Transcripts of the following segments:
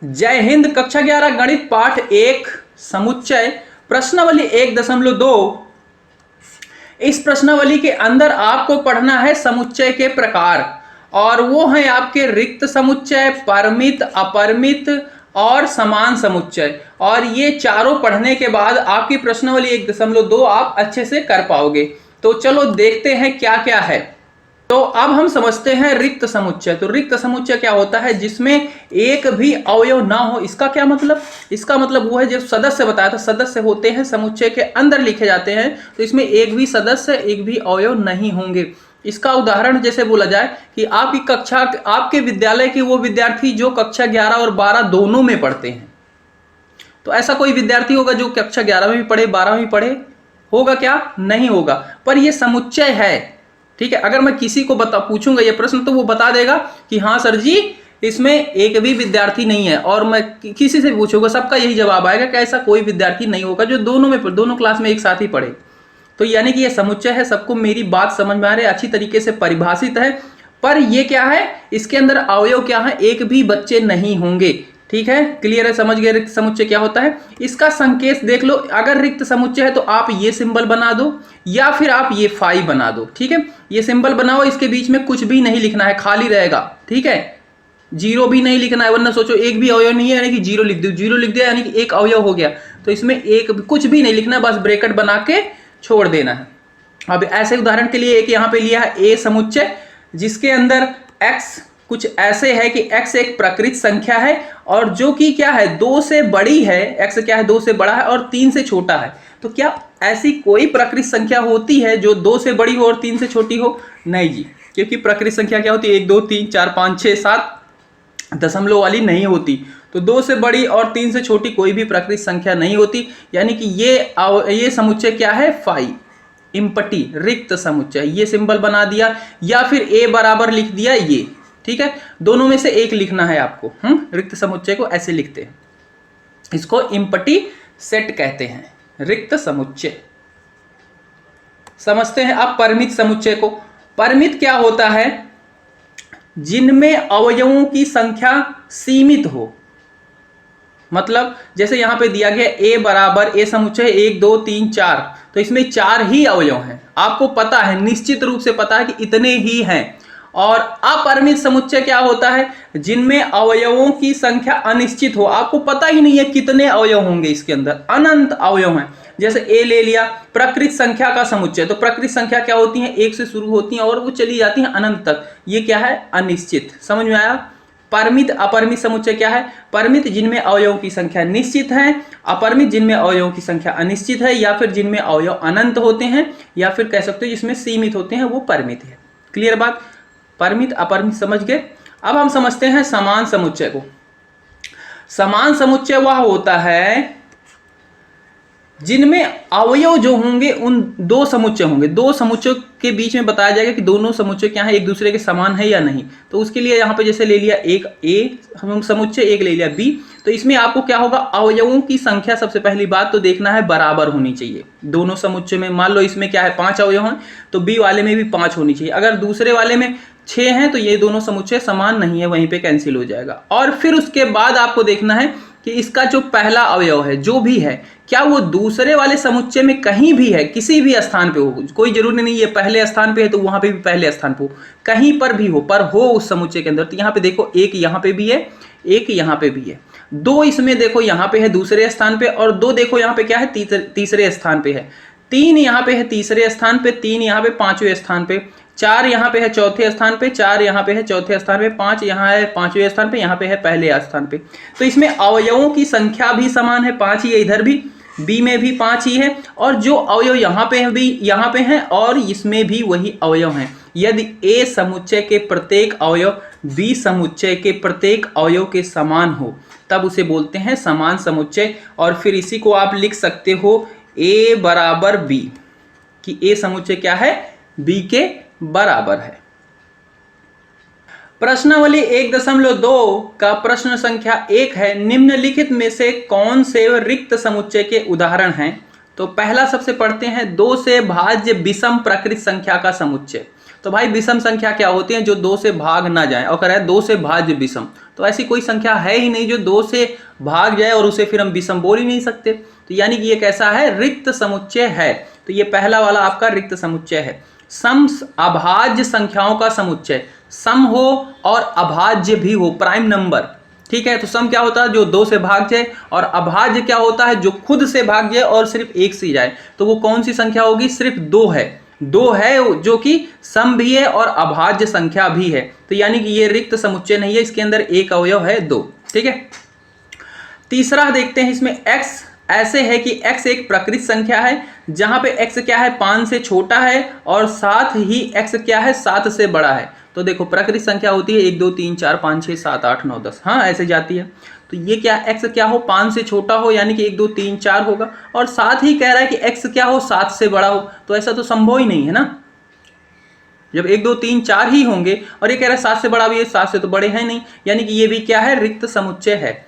जय हिंद। कक्षा 11 गणित पाठ 1 समुच्चय प्रश्नावली 1.2। इस प्रश्नावली के अंदर आपको पढ़ना है समुच्चय के प्रकार, और वो है आपके रिक्त समुच्चय, परिमित, अपरिमित और समान समुच्चय। और ये चारों पढ़ने के बाद आपकी प्रश्नावली 1.2 आप अच्छे से कर पाओगे। तो चलो देखते हैं क्या क्या है। तो अब हम समझते हैं रिक्त समुच्चय। तो रिक्त समुच्चय क्या होता है? जिसमें एक भी अवयव ना हो। इसका क्या मतलब? इसका मतलब वो है जो सदस्य बताया था, सदस्य होते हैं समुच्चय के अंदर लिखे जाते हैं, तो इसमें एक भी सदस्य, एक भी अवयव नहीं होंगे। इसका उदाहरण जैसे बोला जाए कि आपकी कक्षा, आपके विद्यालय के वो विद्यार्थी जो कक्षा 11 और 12 दोनों में पढ़ते हैं, तो ऐसा कोई विद्यार्थी होगा जो कक्षा 11 में भी पढ़े 12 में भी पढ़े? होगा क्या? नहीं होगा। पर ये समुच्चय है, ठीक है। अगर मैं किसी को पूछूंगा ये प्रश्न, तो वो बता देगा कि हाँ सर जी, इसमें एक भी विद्यार्थी नहीं है। और मैं किसी से पूछूंगा, सबका यही जवाब आएगा कि ऐसा कोई विद्यार्थी नहीं होगा जो दोनों क्लास में एक साथ ही पढ़े। तो यानी कि ये समुच्चय है। सबको मेरी बात समझ में आ रही है, अच्छी तरीके से परिभाषित है। पर ये क्या है? इसके अंदर अवयव क्या है? एक भी बच्चे नहीं होंगे। ठीक है, क्लियर है? समझ गए रिक्त समुच्चय क्या होता है? इसका संकेत देख लो। अगर रिक्त समुच्चय है तो आप ये सिंबल बना दो, या फिर आप ये फाई बना दो। ठीक है, ये सिंबल बनाओ, इसके बीच में कुछ भी नहीं लिखना है, खाली रहेगा। ठीक है, जीरो भी नहीं लिखना है, वरना सोचो एक भी अवयव नहीं है यानी कि जीरो लिख दो। जीरो लिख दिया यानी कि एक अवयव हो गया। तो इसमें एक कुछ भी नहीं लिखना है, बस ब्रैकेट बना के छोड़ देना है। अब ऐसे उदाहरण के लिए एक यहाँ पे लिया है ए समुच्चय, जिसके अंदर x कुछ ऐसे है कि x एक प्रकृत संख्या है, और जो कि क्या है? 2 से बड़ी है। x क्या है? 2 से बड़ा है और 3 से छोटा है। तो क्या ऐसी कोई प्रकृत संख्या होती है जो 2 से बड़ी हो और 3 से छोटी हो? नहीं जी, क्योंकि प्रकृत संख्या क्या होती है? 1 2 3 4 5 6 7 दशमलव वाली नहीं होती। तो 2 से बड़ी और 3 से छोटी कोई भी प्रकृत संख्या नहीं होती। यानी कि ये समुच्चय क्या है? फाई, इम्पटी, रिक्त समुच्चय। ये सिंबल बना दिया, या फिर a बराबर लिख दिया ये। ठीक है, दोनों में से एक लिखना है आपको। रिक्त समुच्चय को ऐसे लिखते हैं, इसको इम्पटी सेट कहते हैं, रिक्त समुच्चय। समझते हैं अब परिमित समुच्चय को। परिमित क्या होता है? जिनमें अवयवों की संख्या सीमित हो। मतलब जैसे यहां पे दिया गया a बराबर, a समुच्चय 1 2 3 4, तो इसमें 4 ही अवयव हैं। आपको पता है, निश्चित रूप से पता है कि इतने ही हैं। और अपरिमित समुच्चय क्या होता है? जिनमें अवयवों की संख्या अनिश्चित हो। आपको पता ही नहीं है कितने अवयव होंगे इसके अंदर, अनंत अवयव हैं। जैसे ए ले लिया, प्रकृत संख्या का समुच्चय। तो प्रकृत संख्या क्या होती है? 1 से शुरू होती हैं और वो चली जाती हैं अनंत तक। ये क्या है? अनिश्चित। समझ में आया? परिमित अपरिमित समुच्चय क्या है? परिमित जिनमें अवयवों की संख्या निश्चित है, अपरिमित जिनमें अवयवों की संख्या अनिश्चित है, या फिर जिनमें अवयव अनंत होते हैं, या फिर कह सकते हो जिसमें सीमित होते हैं, वो परिमित है। क्लियर बात? परिमित अपरिमित समझ गए। अब हम समझते हैं समान समुच्चय को। समान समुच्चय वह होता है जिनमें अवयव जो होंगे उन 2 समुच्चय होंगे। 2 समुच्चय के बीच में बताया जाएगा कि दोनों समुच्चय क्या है, एक दूसरे के समान है या नहीं। तो उसके लिए यहाँ पे जैसे ले लिया एक ए हम समुच्चय, एक ले लिया बी। तो इसमें आपको क्या होगा? अवयवों की संख्या सबसे पहली बात तो देखना है बराबर होनी चाहिए दोनों समुच्चय में। मान लो इसमें क्या है? 5 अवयव हैं, तो बी वाले में भी 5 होनी चाहिए। अगर दूसरे वाले में 6 हैं तो ये दोनों समुच्चय समान नहीं है, वहीं पे कैंसिल हो जाएगा। और फिर उसके बाद आपको देखना है कि इसका जो पहला अवयव है जो भी है, क्या वो दूसरे वाले समुच्चय में कहीं भी है, किसी भी स्थान पे हो। कोई जरूरी नहीं ये पहले स्थान पे है तो वहां पे भी पहले स्थान पे हो, कहीं पर भी हो, पर हो उस समुच्चय के अंदर। तो यहाँ पे देखो, एक यहाँ पे भी है, एक यहाँ पे भी है, 2 इसमें देखो यहाँ पे है दूसरे स्थान पे, और 2 देखो यहाँ पे क्या है? तीसरे स्थान पे है। 3 यहाँ पे है तीसरे स्थान पे, 3 यहाँ पे 5वें स्थान पे, 4 यहाँ पे है चौथे स्थान पे, 4 यहाँ पे है चौथे स्थान पे, 5 यहाँ है 5वें स्थान पे, यहाँ पे है पहले स्थान पे। तो इसमें अवयवों की संख्या भी समान है, 5 ही है। इधर भी बी में भी 5 ही है, और जो अवयव यहाँ पे है भी यहाँ पे हैं, और इसमें भी वही अवयव हैं। यदि ए समुच्चय के प्रत्येक अवयव बी समुच्चय के प्रत्येक अवयव के समान हो, तब उसे बोलते हैं समान समुच्चय। और फिर इसी को आप लिख सकते हो ए बराबर बी, कि ए समुच्चय क्या है? बी के बराबर है। प्रश्नावली 1.2 का प्रश्न संख्या 1 है, निम्नलिखित में से कौन से रिक्त समुच्चय के उदाहरण हैं? तो पहला सबसे पढ़ते हैं, 2 से भाज्य विषम प्रकृत संख्या का समुच्चय। तो भाई विषम संख्या क्या होती है? जो 2 से भाग ना जाए, और कह रहा है 2 से भाज्य विषम, तो ऐसी कोई संख्या है ही नहीं जो 2 से भाग जाए और उसे फिर हम विषम बोल ही नहीं सकते। तो यानी कि ये कैसा है? रिक्त समुच्चय है। तो ये पहला वाला आपका रिक्त समुच्चय है। सम अभाज्य संख्याओं का समुच्चय, सम हो और अभाज्य भी हो, प्राइम नंबर, ठीक है। तो सम क्या होता है? जो 2 से भाग जाए, और अभाज्य क्या होता है? जो खुद से भाग जाए और सिर्फ 1 से जाए। तो वो कौन सी संख्या होगी? सिर्फ 2 है, 2 है, जो कि सम भी है और अभाज्य संख्या भी है। तो यानी कि ये रिक्त समुच्चय नहीं है, इसके अंदर एक अवयव है 2, ठीक है। तीसरा देखते हैं इसमें, x ऐसे है कि x एक प्रकृत संख्या है जहां पे x क्या है? 5 से छोटा है और साथ ही x क्या है? 7 से बड़ा है। तो देखो प्रकृत संख्या होती है 1 2 3 4 5 6 7 8 9 10, हाँ ऐसे जाती है। तो ये क्या, x क्या हो? 5 से छोटा हो, यानी कि 1 2 3 4 होगा, और साथ ही कह रहा है कि x क्या हो? 7 से बड़ा हो। तो ऐसा तो संभव ही नहीं है ना, जब 1 2 3 4 ही होंगे, और ये कह रहा है 7 से बड़ा भी है, 7 से तो बड़े हैं नहीं, यानी कि ये भी क्या है? रिक्त समुच्चय है।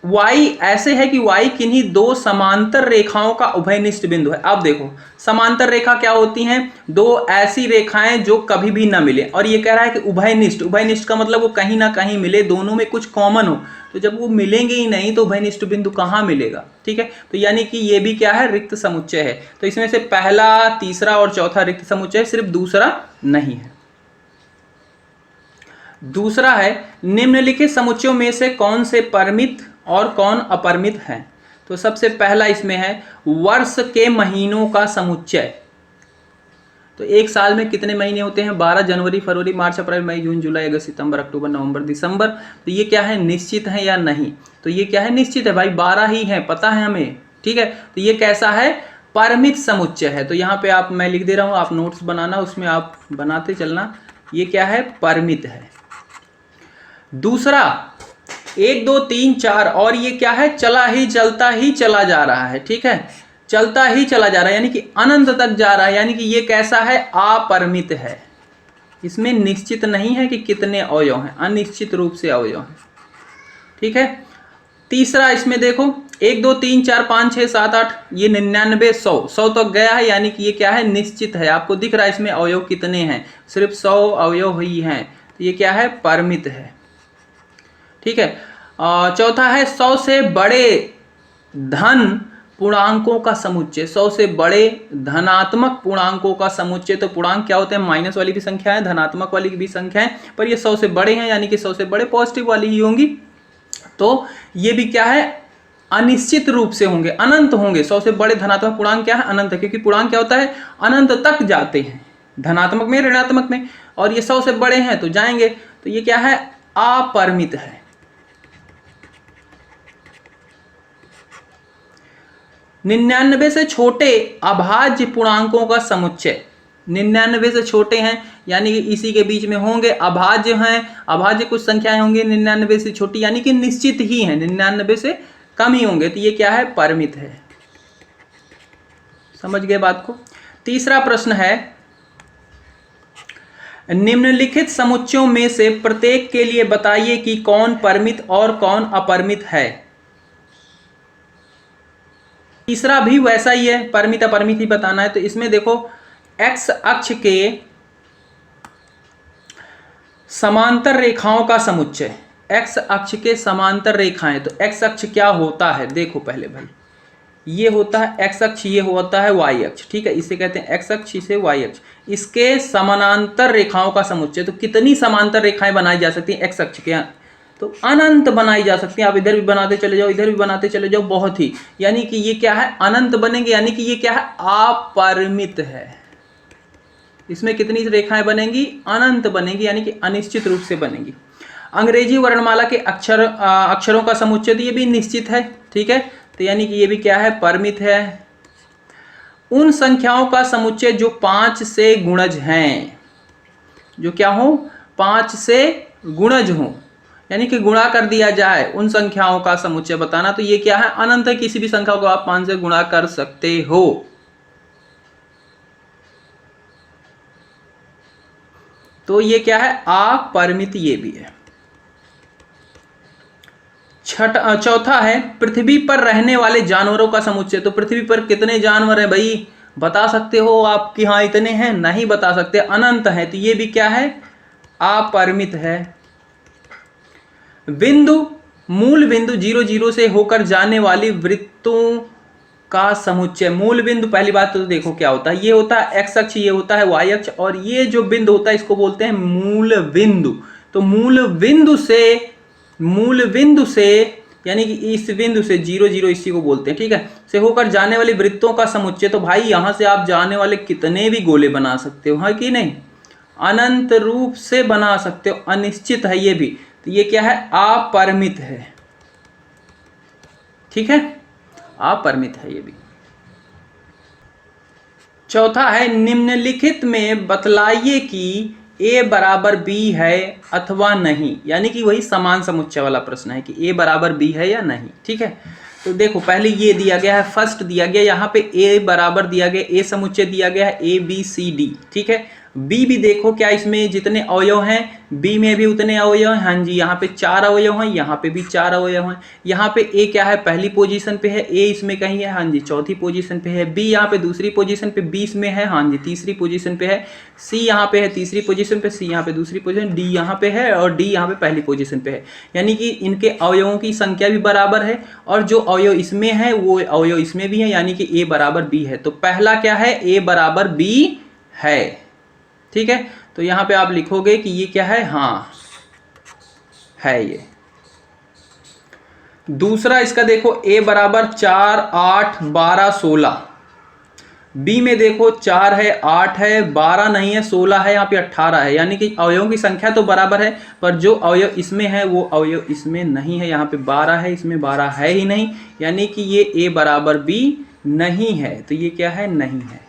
y ऐसे है कि y किन्हीं 2 समांतर रेखाओं का उभयनिष्ठ बिंदु है। अब देखो समांतर रेखा क्या होती हैं? 2 ऐसी रेखाएं जो कभी भी ना मिले, और ये कह रहा है कि उभयनिष्ठ, उभयनिष्ठ का मतलब वो कहीं ना कहीं मिले, दोनों में कुछ कॉमन हो। तो जब वो मिलेंगे ही नहीं तो उभयनिष्ठ बिंदु कहाँ मिलेगा, ठीक है। तो यानी कि ये भी क्या है? रिक्त समुच्चय है। तो इसमें से पहला, तीसरा और चौथा रिक्त समुच्चय है, सिर्फ दूसरा नहीं है। दूसरा है, निम्नलिखित समुच्चयों में से कौन से परिमित और कौन अपरिमित है? तो सबसे पहला इसमें है वर्ष के महीनों का समुच्चय। तो एक साल में कितने महीने होते हैं? 12 जनवरी फरवरी मार्च अप्रैल मई जून जुलाई अगस्त सितंबर अक्टूबर नवंबर दिसंबर। तो ये क्या है? निश्चित है या नहीं? तो ये क्या है? निश्चित है भाई, 12 ही है, पता है हमें, ठीक है। तो ये कैसा है? परिमित समुच्चय है। तो यहाँ पे आप, मैं लिख दे रहा हूँ, आप नोट्स बनाना, उसमें आप बनाते चलना। ये क्या है? परिमित है। दूसरा 1 2 3 4, और ये क्या है? चला ही चलता ही चला जा रहा है, ठीक है, चलता ही चला जा रहा है, यानी कि अनंत तक जा रहा है, यानी कि ये कैसा है? अपरिमित है। इसमें निश्चित नहीं है कि कितने अवयव हैं, अनिश्चित रूप से अवयव हैं, ठीक है। तीसरा इसमें देखो 1 2 3 4 5 6 7 8, ये 99 100 तक गया है, यानी कि ये क्या है? निश्चित है। आपको दिख रहा है इसमें अवयव कितने हैं? सिर्फ 100 अवयव ही हैं। तो ये क्या है? परिमित है, ठीक है। चौथा है 100 से बड़े धन पूर्णांकों का समुच्चय। 100 से बड़े धनात्मक पूर्णांकों का समुच्चय। तो पूर्णांक क्या होते हैं? माइनस वाली भी संख्या है, धनात्मक वाली भी संख्या है, पर ये 100 से बड़े हैं, यानी कि 100 से बड़े पॉजिटिव वाली ही होंगी। तो ये भी क्या है? अनिश्चित रूप से होंगे, अनंत होंगे। 100 से बड़े धनात्मक पूर्णांक क्या है? अनंत है, क्योंकि पूर्णांक क्या होता है? अनंत तक जाते हैं, धनात्मक में ऋणात्मक में, और ये 100 से बड़े हैं तो जाएंगे। तो ये क्या है? अपरिमित है। 99 से छोटे अभाज्य पूर्णांकों का समुच्चय। 99 से छोटे हैं, यानी कि इसी के बीच में होंगे, अभाज्य हैं, अभाज्य कुछ संख्याएं होंगी 99 से छोटी, यानी कि निश्चित ही हैं, 99 से कम ही होंगे। तो ये क्या है? परिमित है। समझ गए बात को। तीसरा प्रश्न है, निम्नलिखित समुच्चयों में से प्रत्येक के लिए बताइए कि कौन परिमित और कौन अपरिमित है। तीसरा भी वैसा ही है, परिमित अपरिमित ही बताना है। तो इसमें देखो x अक्ष के समांतर रेखाओं का समुच्चय, x अक्ष के समांतर रेखाएं। तो x अक्ष क्या होता है? देखो पहले भाई, ये होता है x अक्ष, ये होता है y अक्ष, ठीक है, इसे कहते हैं x अक्ष, इसे y अक्ष। इसके समानांतर रेखाओं का समुच्चय। तो कितनी समांतर रेखाएं बनाई जा सकती हैं x अक्ष के? तो अनंत बनाई जा सकती है। आप इधर भी बनाते चले जाओ, इधर भी बनाते चले जाओ, बहुत ही, यानी कि ये क्या है? अनंत बनेंगे, यानी कि ये क्या है? अपरिमित है। इसमें कितनी रेखाएं बनेंगी? अनंत बनेंगी, यानी कि अनिश्चित रूप से बनेंगी। अंग्रेजी वर्णमाला के अक्षरों का समुच्चय, तो ये भी निश्चित है, ठीक है। तो यानी कि ये भी क्या है? परिमित है। उन संख्याओं का समुच्चय जो 5 से गुणज हैं, जो क्या हो? 5 से गुणज हो, यानी कि गुणा कर दिया जाए, उन संख्याओं का समुच्चय बताना। तो ये क्या है? अनंत है, किसी भी संख्या को आप 5 से गुणा कर सकते हो। तो ये क्या है? अपरिमित, ये भी है। चौथा है पृथ्वी पर रहने वाले जानवरों का समुच्चय। तो पृथ्वी पर कितने जानवर हैं भाई? बता सकते हो आप कि हाँ इतने हैं? नहीं बता सकते, अनंत है, तो ये भी क्या है? अपरिमित है। बिंदु, मूल बिंदु 0 0 से होकर जाने वाली वृत्तों का समुच्चय। मूल बिंदु, पहली बात तो देखो क्या होता है, ये होता है एक्स अक्ष, ये होता है वाई अक्ष, और ये जो बिंदु होता है इसको बोलते हैं मूल बिंदु। तो मूल बिंदु से यानी कि इस बिंदु से 0 0 इसी को बोलते हैं, ठीक है, से होकर जाने वाली वृत्तों का समुच्चय। तो भाई यहां से आप जाने वाले कितने भी गोले बना सकते हो, है कि नहीं? अनंत रूप से बना सकते हो, अनिश्चित है ये भी। तो ये क्या है? अपरिमित है, ठीक है, अपरिमित है ये भी। चौथा है, निम्नलिखित में बतलाइए कि a बराबर b है अथवा नहीं, यानी कि वही समान समुच्चय वाला प्रश्न है कि a बराबर b है या नहीं, ठीक है। तो देखो पहले ये दिया गया है, फर्स्ट दिया गया यहाँ पे a बराबर दिया गया, a समुच्चय दिया गया है a b c d, ठीक है। b भी देखो क्या इसमें जितने अवयव हैं b में भी उतने अवयव हैं, हाँ जी, यहाँ पे 4 अवयव हैं, यहाँ पे भी 4 अवयव हैं। यहाँ पे a क्या है? पहली पोजीशन पे है, a इसमें कहीं है, हाँ जी, चौथी पोजीशन पे है। b यहाँ पे दूसरी पोजीशन पे 20 में है, हाँ जी, तीसरी पोजीशन पे है। c यहाँ पे है तीसरी पोजीशन पे, c यहाँ पे दूसरी पोजीशन, d यहाँ पे है और d यहाँ पे पहली पोजीशन पे है। यानी कि इनके अवयवों की संख्या भी बराबर है और जो अवयव इसमें है वो अवयव इसमें भी है, यानी कि a बराबर b है। तो पहला क्या है? a बराबर b है, ठीक है। तो यहां पे आप लिखोगे कि ये क्या है? हाँ है ये। दूसरा इसका देखो, a बराबर 4 8 12 16, b में देखो 4 है 8 है 12 नहीं है 16 है, यहाँ पे 18 है, यानी कि अवयवों की संख्या तो बराबर है पर जो अवयव इसमें है वो अवयव इसमें नहीं है। यहाँ पे 12 है, इसमें 12 है ही नहीं, यानी कि ये a बराबर b नहीं है। तो ये क्या है? नहीं है।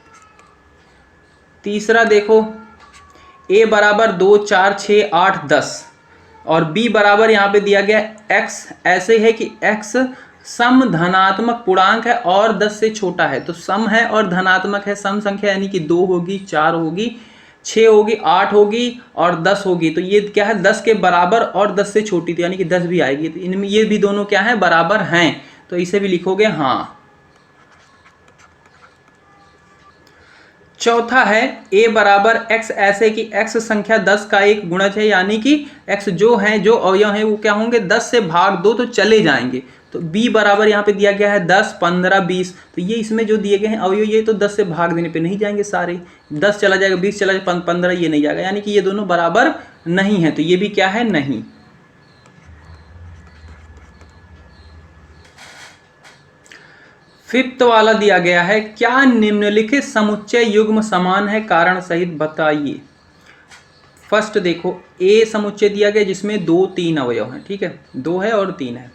तीसरा देखो, a बराबर 2 4 6 8 10 और b बराबर यहाँ पे दिया गया x ऐसे है कि x सम धनात्मक पूर्णांक है और 10 से छोटा है। तो सम है और धनात्मक है, सम संख्या यानी कि 2 होगी 4 होगी 6 होगी 8 होगी और 10 होगी। तो ये क्या है? 10 के बराबर और 10 से छोटी, तो यानी कि 10 भी आएगी। तो इनमें ये भी दोनों क्या है? बराबर हैं। तो इसे भी लिखोगे हाँ। चौथा है, a बराबर x ऐसे कि x संख्या 10 का एक गुणज है, यानी कि x जो है, जो अवयव है वो क्या होंगे? 10 से भाग दो तो चले जाएंगे। तो b बराबर यहाँ पे दिया गया है 10 15 20, तो ये इसमें जो दिए गए हैं अवयव ये तो 10 से भाग देने पे नहीं जाएंगे सारे, 10 चला जाएगा 20 चला जाएगा 15 ये नहीं जाएगा, यानी कि ये दोनों बराबर नहीं है। तो ये भी क्या है? नहीं। फिफ्थ वाला दिया गया है, क्या निम्नलिखित समुच्चय युग्म समान है? कारण सहित बताइए। फर्स्ट देखो, a समुच्चय दिया गया जिसमें 2 3 अवयव हैं, ठीक है, 2 है और 3 है।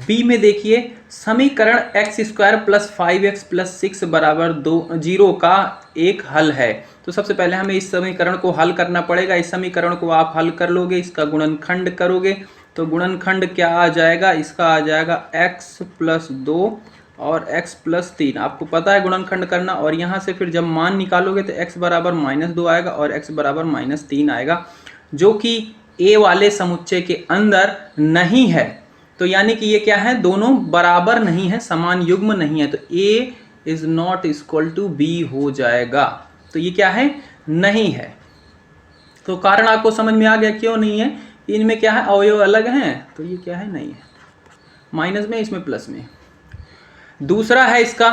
b में देखिए, समीकरण x² + 5x + 6 बराबर 0 का एक हल है। तो सबसे पहले हमें इस समीकरण को हल करना पड़ेगा। इस समीकरण को आप हल कर लोगे, इसका गुणनखंड करोगे तो गुणनखंड क्या आ जाएगा? इसका आ जाएगा x + 2 और x + 3, आपको पता है गुणनखंड करना। और यहाँ से फिर जब मान निकालोगे तो x बराबर -2 आएगा और x बराबर -3 आएगा, जो कि a वाले समुच्चय के अंदर नहीं है। तो यानी कि ये क्या है? दोनों बराबर नहीं है, समान युग्म नहीं है। तो a is not equal to b हो जाएगा। तो ये क्या है? नहीं है। तो कारण आपको समझ में आ गया क्यों नहीं है? इनमें क्या है? अवयव अलग हैं, तो ये क्या है? नहीं है। माइनस में, इसमें प्लस में। दूसरा है इसका,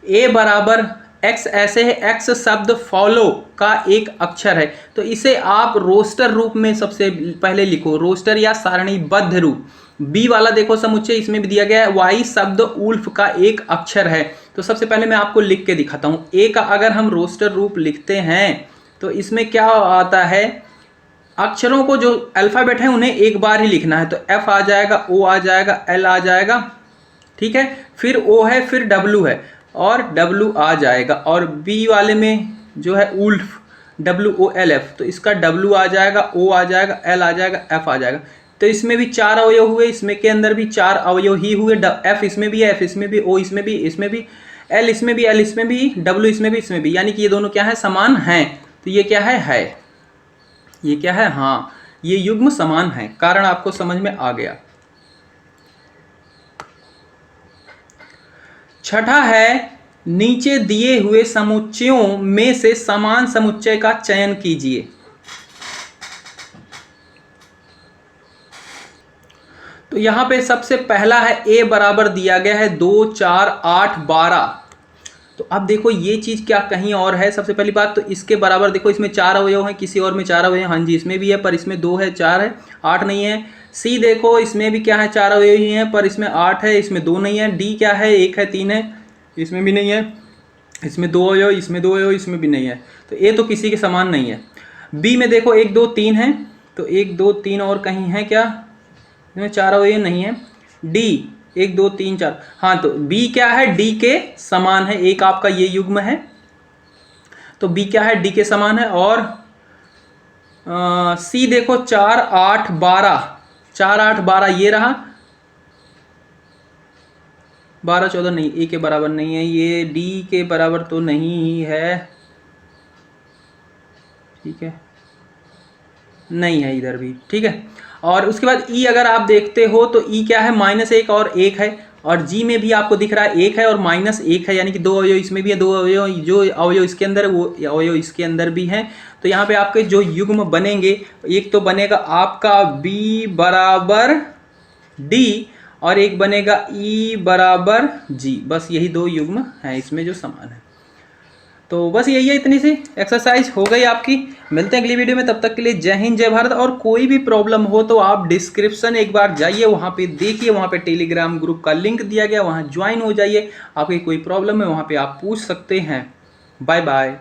a बराबर x ऐसे है, x शब्द फॉलो का एक अक्षर है। तो इसे आप रोस्टर रूप में सबसे पहले लिखो, रोस्टर या सारणीबद्ध रूप। b वाला देखो समुच्चय, इसमें भी दिया गया है y शब्द उल्फ का एक अक्षर है। तो सबसे पहले मैं आपको लिख के दिखाता हूँ। a का अगर हम रोस्टर रूप लिखते हैं तो इसमें क्या आता है? अक्षरों को जो अल्फाबेट है उन्हें एक बार ही लिखना है। तो f आ जाएगा, o आ जाएगा, l आ जाएगा, ठीक है, फिर O है, फिर W है और W आ जाएगा। और B वाले में जो है उल्फ, WOLF, तो इसका W आ जाएगा, O आ जाएगा, L आ जाएगा, F आ जाएगा। तो इसमें भी 4 अवयव हुए, इसमें के अंदर भी 4 अवयव ही हुए। F इसमें भी है, F इसमें भी, O इसमें भी, इसमें भी, L इसमें भी, L इसमें भी, W इसमें भी, इसमें भी, यानी कि ये दोनों क्या है? समान हैं। तो ये क्या है? ये क्या है? हाँ, ये युग्म समान है। कारण आपको समझ में आ गया। छठा है, नीचे दिए हुए समुच्चयों में से समान समुच्चय का चयन कीजिए। तो यहां पे सबसे पहला है ए बराबर दिया गया है 2, 4, 8, 12। तो अब देखो ये चीज क्या कहीं और है। सबसे पहली बात तो इसके बराबर देखो, इसमें 4 अवयव हैं, किसी और में 4 अवयव हैं, हाँ जी इसमें भी है पर इसमें 2 है, 4 है, 8 नहीं है। सी देखो इसमें भी क्या है, 4 अवयव ही हैं पर इसमें 8 है, इसमें 2 नहीं है। डी क्या है, 1 है, 3 है, इसमें भी नहीं है। इसमें 2 अवयव, इसमें 2 अवयव, इसमें भी नहीं है। तो ए तो किसी के समान नहीं है। बी में देखो 1, 2, 3 है, तो 1, 2, 3 और कहीं है क्या, इसमें 4 अवयव नहीं है। डी 1, 2, 3, 4, हाँ तो बी क्या है, डी के समान है। एक आपका ये युग्म है तो बी क्या है, डी के समान है। और सी देखो 4, 8, 12, 4, 8, 12 ये रहा, 12, 14 नहीं, ए के बराबर नहीं है, ये डी के बराबर तो नहीं ही है, ठीक है, नहीं है इधर भी, ठीक है। और उसके बाद ई अगर आप देखते हो तो ई क्या है, -1 और 1 है। और जी में भी आपको दिख रहा है 1 है और -1 है, यानी कि 2 अवयव इसमें भी है, 2 अवयव, जो अवयव इसके अंदर है वो अवयव इसके अंदर भी है। तो यहाँ पे आपके जो युग्म बनेंगे, एक तो बनेगा आपका बी बराबर डी और एक बनेगा ई बराबर जी। बस यही 2 युग्म हैं इसमें जो समान है। तो बस यही है, इतनी सी एक्सरसाइज हो गई आपकी। मिलते हैं अगली वीडियो में, तब तक के लिए जय हिंद जय भारत। और कोई भी प्रॉब्लम हो तो आप डिस्क्रिप्शन एक बार जाइए, वहाँ पे देखिए, वहाँ पे टेलीग्राम ग्रुप का लिंक दिया गया, वहाँ ज्वाइन हो जाइए। आपकी कोई प्रॉब्लम है वहाँ पे आप पूछ सकते हैं। Bye bye.